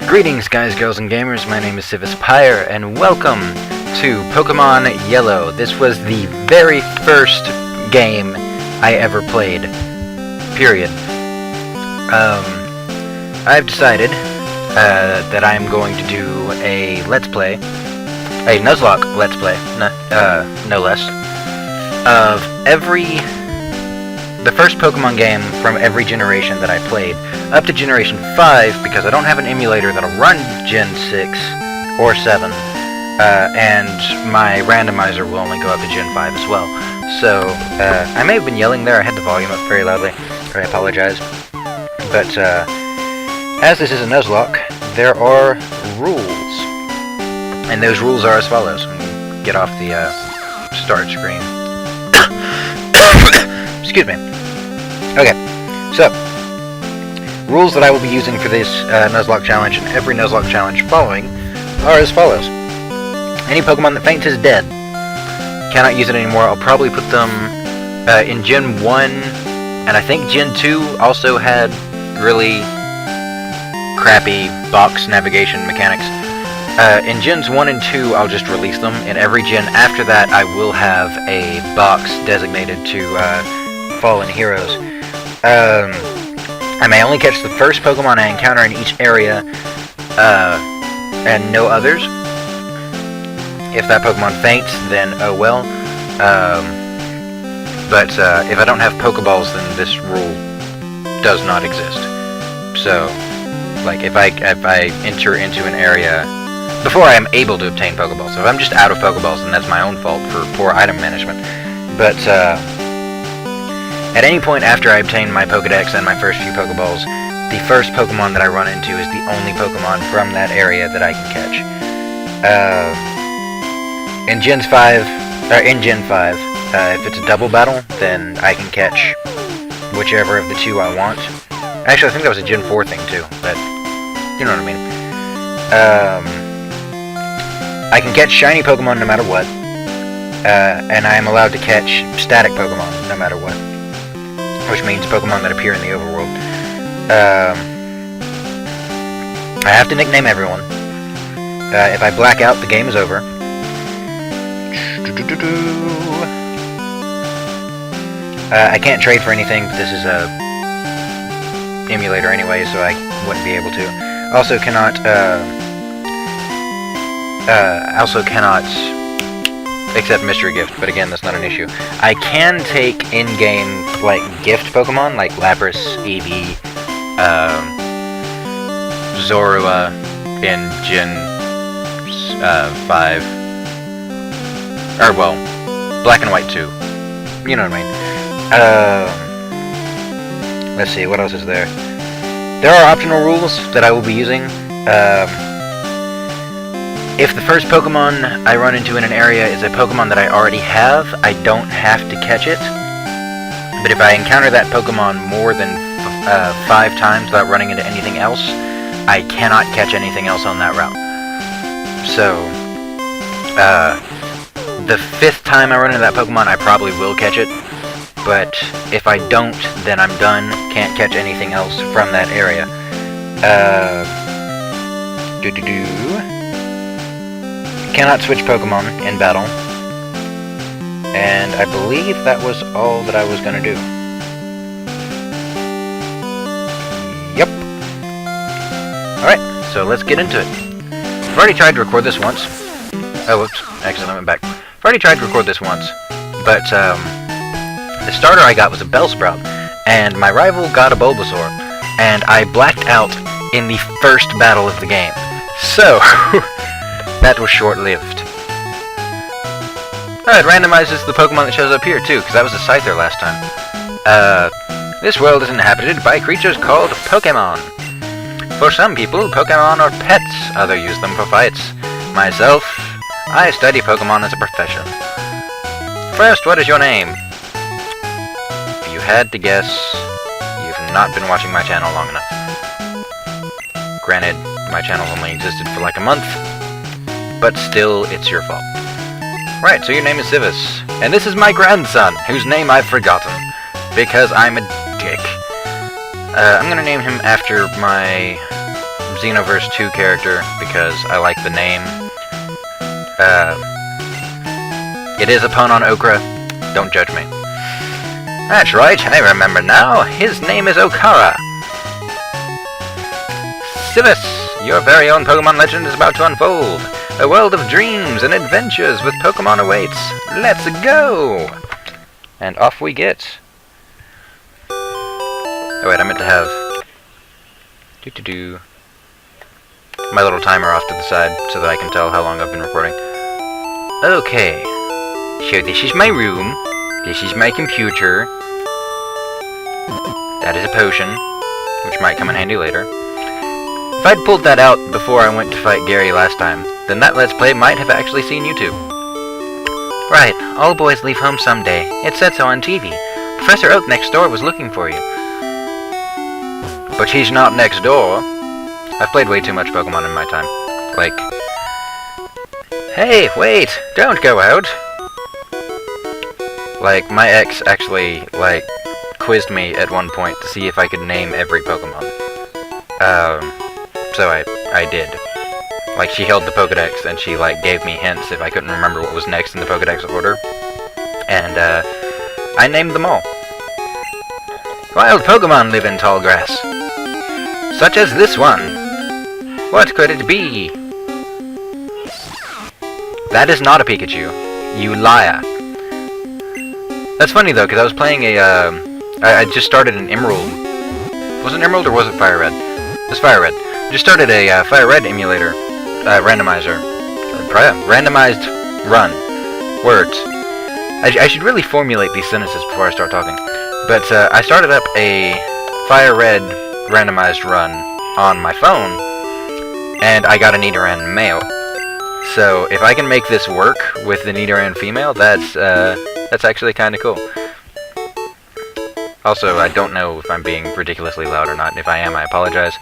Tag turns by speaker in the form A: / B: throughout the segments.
A: Greetings, guys, girls, and gamers. My name is Civis Pyre, and welcome to Pokemon Yellow. This was the very first game I ever played. Period. I've decided that I'm going to do a Let's Play, a Nuzlocke Let's Play, no less, of the first Pokemon game from every generation that I played, up to Generation 5, because I don't have an emulator that'll run Gen 6 or 7, and my randomizer will only go up to Gen 5 as well. So, I may have been yelling there. I had the volume up very loudly. I apologize. But, as this is a Nuzlocke, there are rules. And those rules are as follows. Get off the, start screen. Excuse me. Okay, so, rules that I will be using for this Nuzlocke challenge and every Nuzlocke challenge following are as follows. Any Pokemon that faints is dead. Cannot use it anymore. I'll probably put them in Gen 1, and I think Gen 2 also had really crappy box navigation mechanics. In Gens 1 and 2, I'll just release them. In every gen after that, I will have a box designated to fallen heroes. I may only catch the first Pokemon I encounter in each area, and no others. If that Pokemon faints, then oh well. But if I don't have Pokeballs, then this rule does not exist. So, like, if I enter into an area before I am able to obtain Pokeballs, if I'm just out of Pokeballs, then that's my own fault for poor item management. But at any point after I obtain my Pokedex and my first few Pokeballs, the first Pokemon that I run into is the only Pokemon from that area that I can catch. In Gen 5, if it's a double battle, then I can catch whichever of the two I want. Actually, I think that was a Gen 4 thing too, but you know what I mean. I can catch shiny Pokemon no matter what, and I am allowed to catch static Pokemon no matter what, which means Pokemon that appear in the overworld. I have to nickname everyone. If I black out, the game is over. I can't trade for anything, but this is a emulator anyway, so I wouldn't be able to. Also cannot accept mystery gift, but again, that's not an issue. I can take in-game, like, gift Pokemon, like Lapras, Eevee, Zorua in Gen 5. Or, well, Black and White 2. You know what I mean. Let's see, what else is there? There are optional rules that I will be using. If the first Pokemon I run into in an area is a Pokemon that I already have, I don't have to catch it. But if I encounter that Pokemon more than 5 times without running into anything else, I cannot catch anything else on that route. So, the 5th time I run into that Pokemon, I probably will catch it. But if I don't, then I'm done. Can't catch anything else from that area. Cannot switch Pokemon in battle. And I believe that was all that I was gonna do. Yep. Alright, so let's get into it. I've already tried to record this once. Oh, whoops. Accidentally went back. I've already tried to record this once. But, the starter I got was a Bellsprout, and my rival got a Bulbasaur, and I blacked out in the first battle of the game. So, that was short-lived. Oh, it randomizes the Pokemon that shows up here, too, because that was a Scyther last time. This world is inhabited by creatures called Pokemon. For some people, Pokemon are pets, others use them for fights. Myself, I study Pokemon as a profession. First, what is your name? had to guess, you've not been watching my channel long enough. Granted, my channel only existed for like a month, but still, it's your fault. Right, so your name is Civis, and this is my grandson, whose name I've forgotten, because I'm a dick. I'm gonna name him after my Xenoverse 2 character, because I like the name. It is a pun on okra. Don't judge me. That's right, I remember now. His name is Okara. Civis, your very own Pokemon legend is about to unfold. A world of dreams and adventures with Pokemon awaits. Let's go! And off we get. Oh wait, I meant to have... my little timer off to the side so that I can tell how long I've been recording. Okay. So this is my room. This is my computer. That is a potion, which might come in handy later. If I'd pulled that out before I went to fight Gary last time, then that Let's Play might have actually seen YouTube. Right, all boys leave home someday. It said so on TV. Professor Oak next door was looking for you. But he's not next door. I've played way too much Pokemon in my time. Like... Hey, wait! Don't go out! Like, my ex actually, like, quizzed me at one point to see if I could name every Pokemon. So I did. Like, she held the Pokedex, and she, like, gave me hints if I couldn't remember what was next in the Pokedex order. And, I named them all. Wild Pokemon live in tall grass. Such as this one. What could it be? That is not a Pikachu. You liar. That's funny, though, because I was playing a, I just started an Emerald. Was it Emerald or was it Fire Red? It was Fire Red. Just started a Fire Red emulator. Randomizer. Randomized run. Words. I should really formulate these sentences before I start talking. But, I started up a Fire Red randomized run on my phone, and I got a Nidoran male. So, if I can make this work with the Nidoran female, that's actually kind of cool. Also, I don't know if I'm being ridiculously loud or not. If I am, I apologize.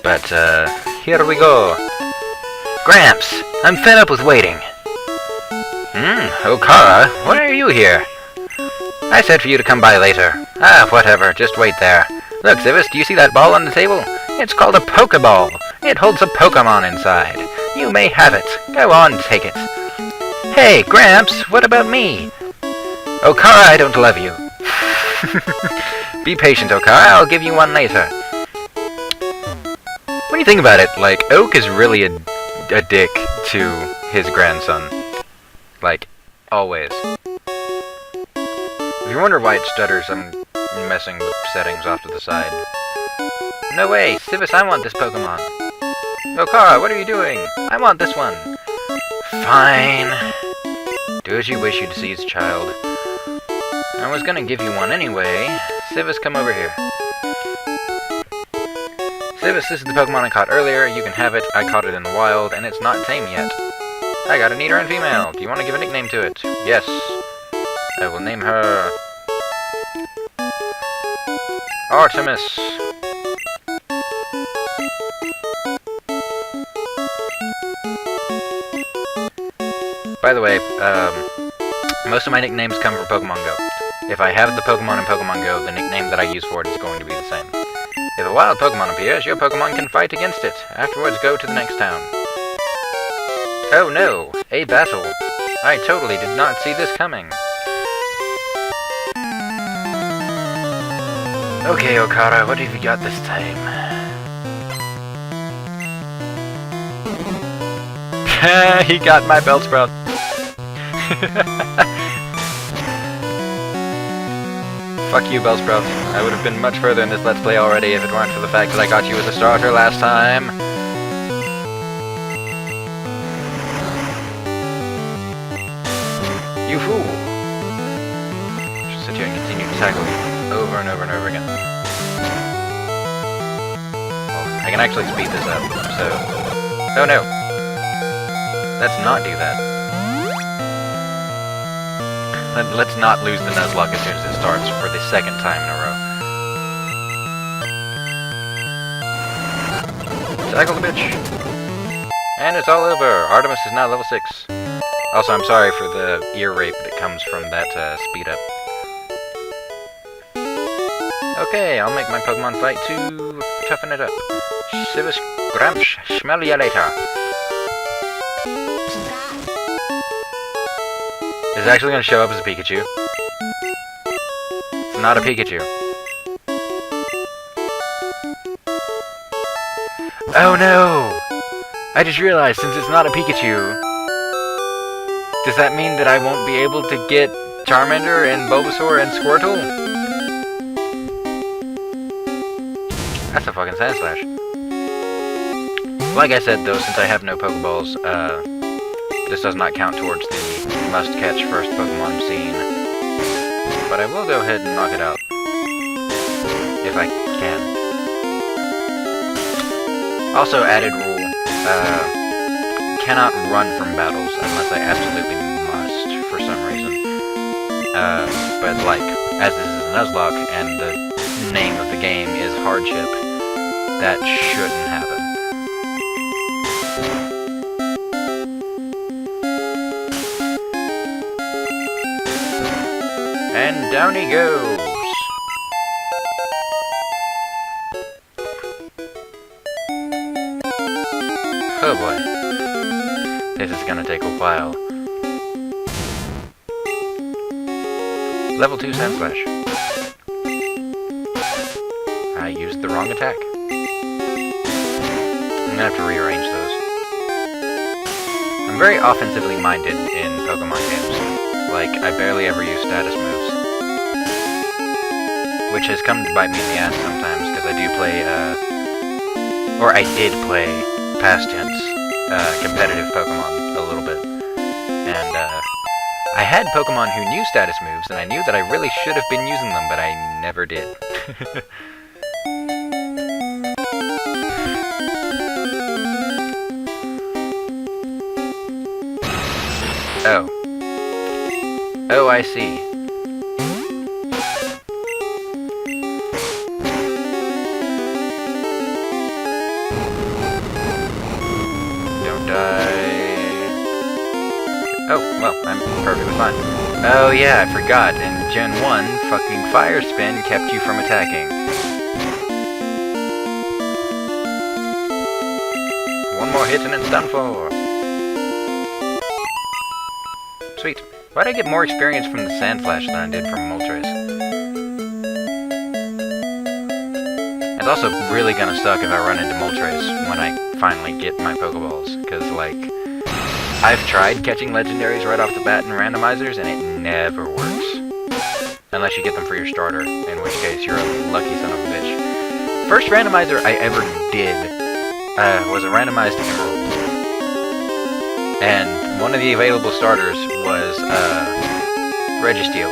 A: But, here we go. Gramps, I'm fed up with waiting. Okara, why are you here? I said for you to come by later. Ah, whatever, just wait there. Look, Civis, do you see that ball on the table? It's called a Pokeball. It holds a Pokemon inside. You may have it. Go on, take it. Hey, Gramps, what about me? Okara, I don't love you. Be patient, Okara, I'll give you one later. When you think about it, like, Oak is really a dick to his grandson. Like, always. If you wonder why it stutters, I'm messing with settings off to the side. No way! Civis, I want this Pokemon! Okara, what are you doing? I want this one! Fine. Do as you wish, you deceased child. I was gonna give you one anyway. Civis, come over here. Civis, this is the Pokemon I caught earlier. You can have it. I caught it in the wild, and it's not tame yet. I got a Nidoran female. Do you want to give a nickname to it? Yes. I will name her... Artemis. By the way, most of my nicknames come from Pokemon Go. If I have the Pokemon in Pokemon Go, the nickname that I use for it is going to be the same. If a wild Pokemon appears, your Pokemon can fight against it. Afterwards, go to the next town. Oh no, a battle. I totally did not see this coming. Okay, Okara, what have you got this time? He got my Bellsprout. Fuck you, Bellsprout. I would have been much further in this Let's Play already if it weren't for the fact that I got you as a starter last time. You fool! Just sit here and continue to tackle you over and over and over again. Oh, I can actually speed this up, so... Oh no! Let's not do that. Let's not lose the Nuzlocke as soon as it starts for the second time in a row. Tackle the bitch! And it's all over! Artemis is now level 6. Also, I'm sorry for the ear rape that comes from that speed up. Okay, I'll make my Pokemon fight to toughen it up. Civis Gramsh, smell ya later. Is it actually going to show up as a Pikachu? It's not a Pikachu. Oh no! I just realized, since it's not a Pikachu, does that mean that I won't be able to get Charmander and Bulbasaur and Squirtle? That's a fucking Sand Slash. Like I said though, since I have no Pokeballs, this does not count towards the must-catch first Pokemon scene. But I will go ahead and knock it out. If I can. Also added rule, cannot run from battles unless I absolutely must for some reason. But like, as this is a Nuzlocke and the name of the game is Hardship, that shouldn't happen. And down he goes! Oh boy. This is gonna take a while. Level 2 Sand Slash. I used the wrong attack. I'm gonna have to rearrange those. I'm very offensively minded in Pokemon games. Like, I barely ever use status moves. Which has come to bite me in the ass sometimes, because I do play, or I did play, past tense, competitive Pokemon a little bit. And, I had Pokemon who knew status moves, and I knew that I really should have been using them, but I never did. Oh. Oh, I see. Don't die. Oh, well, I'm perfectly fine. Oh yeah, I forgot. In Gen 1, fucking Fire Spin kept you from attacking. One more hit and it's done for. Sweet. Why'd I get more experience from the Sand Flash than I did from Moltres? It's also really gonna suck if I run into Moltres when I finally get my Pokeballs, because, like, I've tried catching legendaries right off the bat in randomizers, and it never works. Unless you get them for your starter, in which case you're a lucky son of a bitch. First randomizer I ever did was a randomized Emerald. And one of the available starters was Registeel.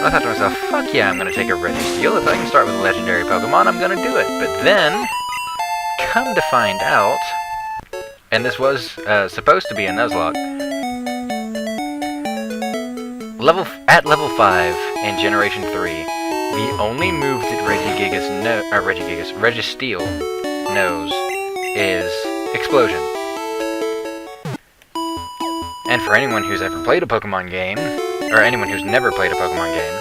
A: I thought to myself, fuck yeah, I'm gonna take a Registeel. If I can start with a legendary Pokemon, I'm gonna do it. But then, come to find out, and this was supposed to be a Nuzlocke, at level 5 in Generation 3, the only move that Registeel knows is Explosion. And for anyone who's ever played a Pokemon game, or anyone who's never played a Pokemon game,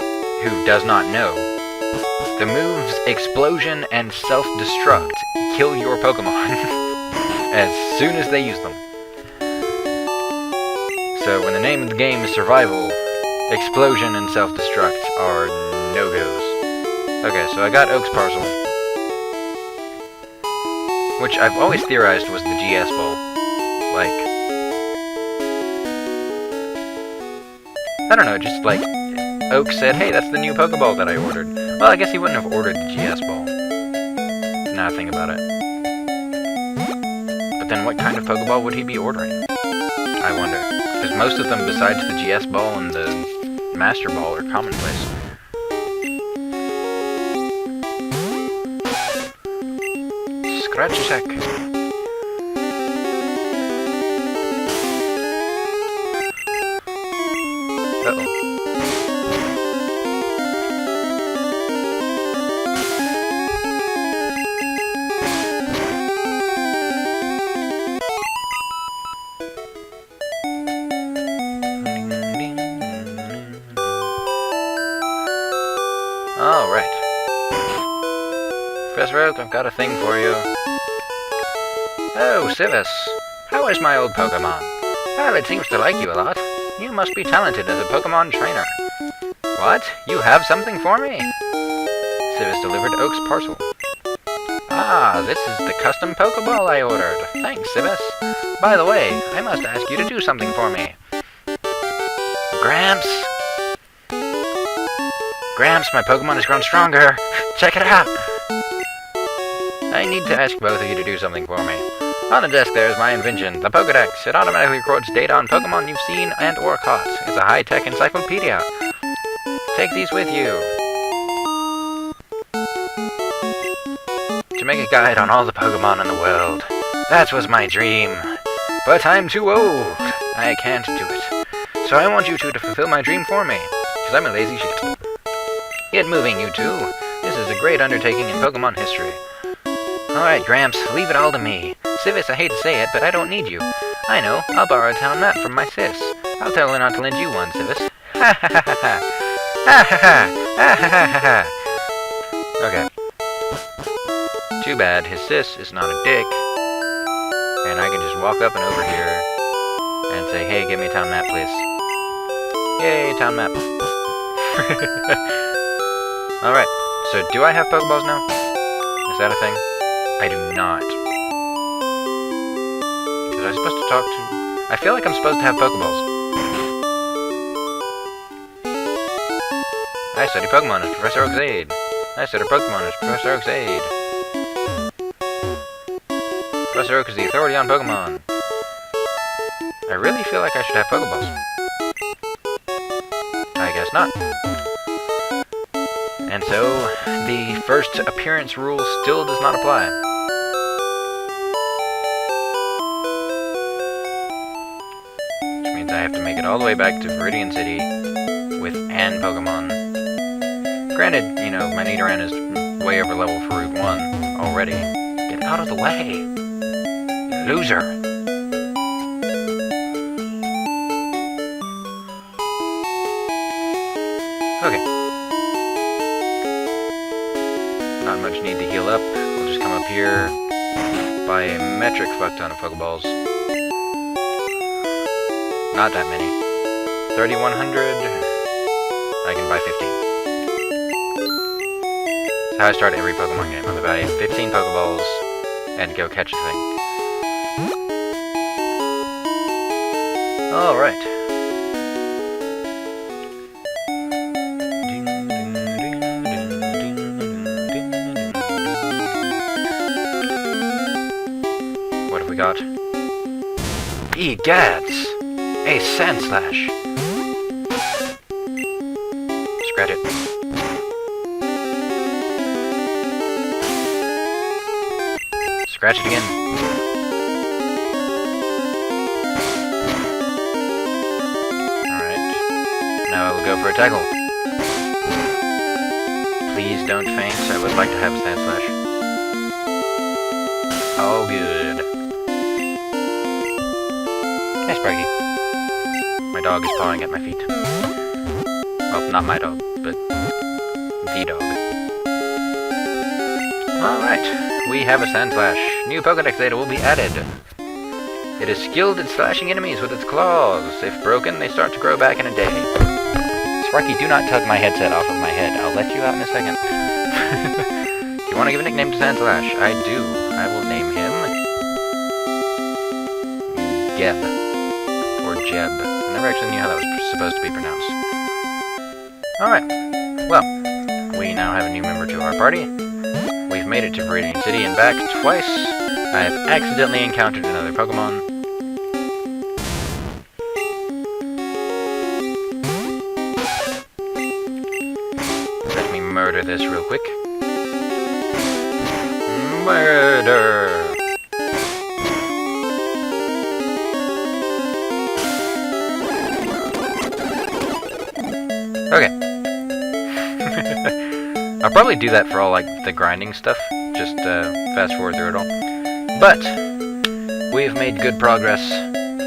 A: who does not know, the moves Explosion and Self-Destruct kill your Pokemon as soon as they use them. So when the name of the game is Survival, Explosion and Self-Destruct are no-goes. Okay, so I got Oak's Parcel, which I've always theorized was the GS Ball. Like, I don't know, just like, Oak said, hey, that's the new Pokeball that I ordered. Well, I guess he wouldn't have ordered the GS Ball. Now I think about it. But then what kind of Pokeball would he be ordering? I wonder. Because most of them, besides the GS Ball and the Master Ball, are commonplace. Scratch attack. Professor Oak, I've got a thing for you. Oh, Civis. How is my old Pokemon? Well, it seems to like you a lot. You must be talented as a Pokemon trainer. What? You have something for me? Civis delivered Oak's parcel. Ah, this is the custom Pokeball I ordered. Thanks, Civis. By the way, I must ask you to do something for me. Gramps! Gramps, my Pokemon has grown stronger. Check it out! I need to ask both of you to do something for me. On the desk there is my invention, the Pokedex. It automatically records data on Pokemon you've seen and or caught. It's a high-tech encyclopedia. Take these with you to make a guide on all the Pokemon in the world. That was my dream. But I'm too old. I can't do it. So I want you two to fulfill my dream for me, because I'm a lazy shit. Get moving, you two. This is a great undertaking in Pokemon history. Alright, Gramps, leave it all to me. Civis, I hate to say it, but I don't need you. I know, I'll borrow a town map from my sis. I'll tell her not to lend you one, Civis. Ha ha ha ha! Ha ha ha! Ha ha ha ha! Okay. Too bad, his sis is not a dick. And I can just walk up and over here and say, hey, give me a town map, please. Yay, town map. Alright, so do I have Pokeballs now? Is that a thing? I do not. Was I supposed to talk to... I feel like I'm supposed to have Pokeballs. I study Pokemon as Professor Oak's aide. I study Pokemon as Professor Oak's aide. Professor Oak is the authority on Pokemon. I really feel like I should have Pokeballs. I guess not. And so, the first appearance rule still does not apply. Which means I have to make it all the way back to Viridian City with an Pokemon. Granted, you know, my Nidoran is way over level for Route 1 already. Get out of the way! You loser! Okay. Not much need to heal up. We'll just come up here, buy a metric fuck ton of Pokeballs. Not that many. 3,100. I can buy 15. That's how I start every Pokemon game. I'm gonna buy 15 Pokeballs and go catch the thing. Alright. What have we got? Egads! A Sand Slash! Scratch it. Scratch it again. Alright. Now I will go for a tackle. Please don't faint. I would like to have a Sand Slash. Oh, good. Hey, Sparky. My dog is pawing at my feet. Well, not my dog, but the dog. Alright, we have a Sand Slash. New Pokedex data will be added. It is skilled at slashing enemies with its claws. If broken, they start to grow back in a day. Sparky, do not tug my headset off of my head. I'll let you out in a second. Do you want to give a nickname to Sand Slash? I do. I will name him Geb. Or Jeb. I never actually knew how that was supposed to be pronounced. Alright. Well, we now have a new member to our party. We've made it to Viridian City and back twice. I have accidentally encountered another Pokemon. Let me murder this real quick. Murder! Okay. I'll probably do that for all, like, the grinding stuff. Just, fast forward through it all. But, we've made good progress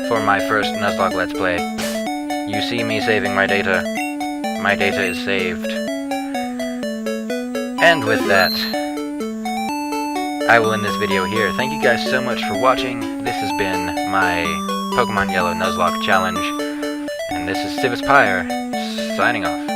A: for my first Nuzlocke Let's Play. You see me saving my data. My data is saved. And with that, I will end this video here. Thank you guys so much for watching. This has been my Pokemon Yellow Nuzlocke challenge, and this is Civis Pyre, signing off.